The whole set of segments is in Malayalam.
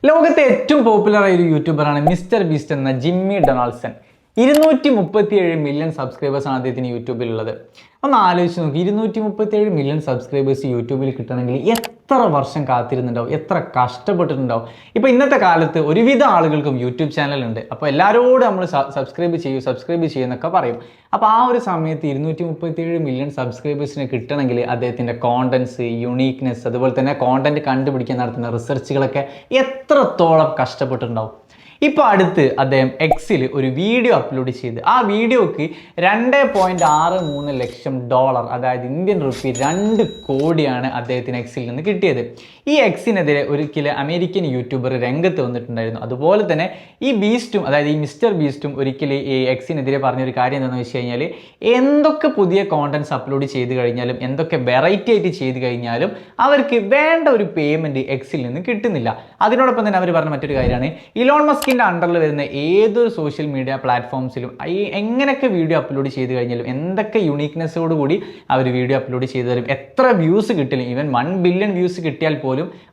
ലോകത്തെ ഏറ്റവും പോപ്പുലറായ ഒരു യൂട്യൂബറാണ് മിസ്റ്റർ ബീസ്റ്റ് എന്ന ജിമ്മി ഡൊണാൾഡ്സൺ. 237 മില്യൺ സബ്സ്ക്രൈബേഴ്സാണ് അദ്ദേഹത്തിന് യൂട്യൂബിലുള്ളത്. ഒന്ന് ആലോചിച്ച് നോക്കി, 237 മില്യൺ സബ്സ്ക്രൈബേഴ്സ് യൂട്യൂബിൽ കിട്ടണമെങ്കിൽ എത്ര വർഷം കാത്തിരുന്നുണ്ടാവും, എത്ര കഷ്ടപ്പെട്ടിട്ടുണ്ടാവും. ഇപ്പോൾ ഇന്നത്തെ കാലത്ത് ഒരുവിധ ആളുകൾക്കും യൂട്യൂബ് ചാനലുണ്ട്. അപ്പോൾ എല്ലാവരോടും നമ്മൾ സബ്സ്ക്രൈബ് ചെയ്യുമെന്നൊക്കെ പറയും. അപ്പോൾ ആ ഒരു സമയത്ത് 237 മില്യൺ സബ്സ്ക്രൈബേഴ്സിന് കിട്ടണമെങ്കിൽ അദ്ദേഹത്തിൻ്റെ കോണ്ടൻസ്, യുണീക്നെസ്, അതുപോലെ തന്നെ കോണ്ടന്റ് കണ്ടുപിടിക്കാൻ നടത്തുന്ന റിസർച്ചുകളൊക്കെ എത്രത്തോളം കഷ്ടപ്പെട്ടിട്ടുണ്ടാവും. ഇപ്പോൾ അടുത്ത് അദ്ദേഹം എക്സിൽ ഒരു വീഡിയോ അപ്ലോഡ് ചെയ്ത് ആ വീഡിയോക്ക് $2.63 ലക്ഷം, അതായത് ഇന്ത്യൻ റുപ്പി 2 കോടിയാണ് അദ്ദേഹത്തിന് എക്സിൽ നിന്ന് കിട്ടിയത്. ഈ എക്സിനെതിരെ ഒരിക്കൽ അമേരിക്കൻ യൂട്യൂബർ രംഗത്ത് വന്നിട്ടുണ്ടായിരുന്നു. അതുപോലെ തന്നെ ഈ ബീസ്റ്റും, അതായത് ഈ മിസ്റ്റർ ബീസ്റ്റും ഒരിക്കൽ ഈ എക്സിനെതിരെ പറഞ്ഞൊരു കാര്യം എന്താണെന്ന് വെച്ച് കഴിഞ്ഞാൽ, എന്തൊക്കെ പുതിയ കോണ്ടന്റ്സ് അപ്ലോഡ് ചെയ്ത് കഴിഞ്ഞാലും, എന്തൊക്കെ വെറൈറ്റി ആയിട്ട് ചെയ്ത് കഴിഞ്ഞാലും അവർക്ക് വേണ്ട ഒരു പേയ്മെൻറ്റ് എക്സിൽ നിന്ന് കിട്ടുന്നില്ല. അതിനോടൊപ്പം തന്നെ അവർ പറഞ്ഞ മറ്റൊരു കാര്യമാണ്, ഇലോൺ മസ്കിൻ്റെ അണ്ടറിൽ വരുന്ന ഏതൊരു സോഷ്യൽ മീഡിയ പ്ലാറ്റ്ഫോംസിലും എങ്ങനെയൊക്കെ വീഡിയോ അപ്ലോഡ് ചെയ്ത് കഴിഞ്ഞാലും, എന്തൊക്കെ യുണീക്നെസ്സോട് കൂടി അവർ വീഡിയോ അപ്ലോഡ് ചെയ്ത് തരും, എത്ര വ്യൂസ് കിട്ടില്ല, ഈവൻ 1 ബില്യൺ വ്യൂസ് കിട്ടിയാൽ പോലും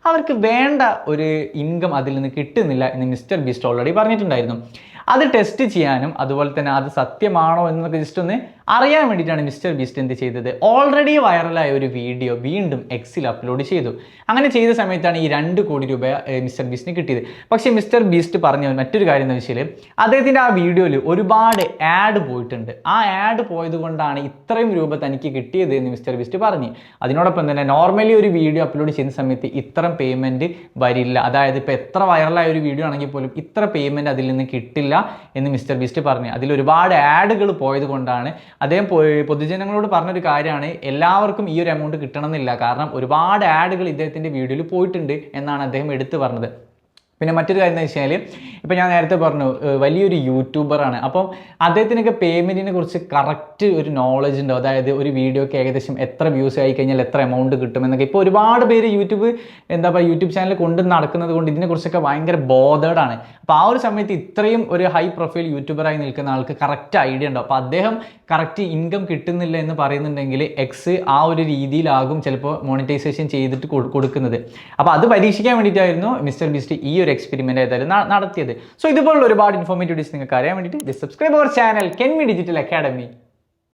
അവർക്ക് വേണ്ട ഒരു ഇൻകം അതിൽ നിന്ന് കിട്ടുന്നില്ല എന്ന് മിസ്റ്റർ ബീസ്റ്റ് ഓൾറെഡി പറഞ്ഞിട്ടുണ്ടായിരുന്നു. അത് ടെസ്റ്റ് ചെയ്യാനും അതുപോലെ തന്നെ അത് സത്യമാണോ എന്നൊക്കെ ജസ്റ്റ് ഒന്ന് അറിയാൻ വേണ്ടിയിട്ടാണ് മിസ്റ്റർ ബീസ്റ്റ് എന്ത് ചെയ്തത്, ഓൾറെഡി വൈറലായ ഒരു വീഡിയോ വീണ്ടും എക്സിൽ അപ്ലോഡ് ചെയ്തു. അങ്ങനെ ചെയ്ത സമയത്താണ് ഈ 2 കോടി രൂപ മിസ്റ്റർ ബീസ്റ്റിന് കിട്ടിയത്. പക്ഷേ മിസ്റ്റർ ബീസ്റ്റ് പറഞ്ഞ മറ്റൊരു കാര്യം എന്ന് വെച്ചാൽ, അദ്ദേഹത്തിൻ്റെ ആ വീഡിയോയിൽ ഒരുപാട് ആഡ് പോയിട്ടുണ്ട്. ആ ആഡ് പോയത് കൊണ്ടാണ് ഇത്രയും രൂപ തനിക്ക് കിട്ടിയത് എന്ന് മിസ്റ്റർ ബീസ്റ്റ് പറഞ്ഞു. അതിനോടൊപ്പം തന്നെ നോർമലി ഒരു വീഡിയോ അപ്ലോഡ് ചെയ്യുന്ന സമയത്ത് ഇത്തരം പേയ്മെൻറ്റ് വരില്ല, അതായത് ഇപ്പോൾ എത്ര വൈറലായ ഒരു വീഡിയോ ആണെങ്കിൽ പോലും ഇത്ര പേയ്മെൻറ്റ് അതിൽ നിന്ന് കിട്ടില്ല എന്ന് മിസ്റ്റർ ബീസ്റ്റ് പറഞ്ഞു. അതിൽ ഒരുപാട് ആഡുകൾ പോയത് കൊണ്ടാണ്. അദ്ദേഹം പൊതുജനങ്ങളോട് പറഞ്ഞൊരു കാര്യമാണ്, എല്ലാവർക്കും ഈ ഒരു എമൗണ്ട് കിട്ടണമെന്നില്ല, കാരണം ഒരുപാട് ആഡുകൾ ഇദ്ദേഹത്തിൻ്റെ വീഡിയോയിൽ പോയിട്ടുണ്ട് എന്നാണ് അദ്ദേഹം എടുത്തു പറഞ്ഞത്. പിന്നെ മറ്റൊരു കാര്യം എന്ന് വെച്ചാൽ, ഇപ്പോൾ ഞാൻ നേരത്തെ പറഞ്ഞു വലിയൊരു യൂട്യൂബറാണ്. അപ്പം അദ്ദേഹത്തിനൊക്കെ പേയ്മെൻറ്റിനെ കുറിച്ച് കറക്റ്റ് ഒരു നോളജ് ഉണ്ടാവും. അതായത് ഒരു വീഡിയോക്ക് ഏകദേശം എത്ര വ്യൂസ് ആയി കഴിഞ്ഞാൽ എത്ര എമൗണ്ട് കിട്ടുമെന്നൊക്കെ. ഇപ്പോൾ ഒരുപാട് പേര് യൂട്യൂബ് ചാനൽ കൊണ്ട് നടക്കുന്നത് കൊണ്ട് ഇതിനെക്കുറിച്ചൊക്കെ ഭയങ്കര ബോധേഡാണ്. അപ്പോൾ ആ ഒരു സമയത്ത് ഇത്രയും ഒരു ഹൈ പ്രൊഫൈൽ യൂട്യൂബറായി നിൽക്കുന്ന ആൾക്ക് കറക്റ്റ് ഐഡിയ ഉണ്ടാവും. അപ്പോൾ അദ്ദേഹം കറക്റ്റ് ഇൻകം കിട്ടുന്നില്ല എന്ന് പറയുന്നുണ്ടെങ്കിൽ എക്സ് ആ ഒരു രീതിയിലാകും ചിലപ്പോൾ മോണിറ്റൈസേഷൻ ചെയ്തിട്ട് കൊടുക്കുന്നത്. അപ്പോൾ അത് പരീക്ഷിക്കാൻ വേണ്ടിയിട്ടായിരുന്നു മിസ്റ്റർ ബീസ്റ്റ് ഈ ഒരു എക്സ്പെരിമെന്റ് ഏതായാലും നടത്തിയത്. സോ ഇതുപോലുള്ള ഒരുപാട് ഇൻഫോർമേറ്റീവ് വീഡിയോസ് നിങ്ങൾക്ക് അറിയാൻ വേണ്ടിയിട്ട് subscribe our channel Kenmi digital academy.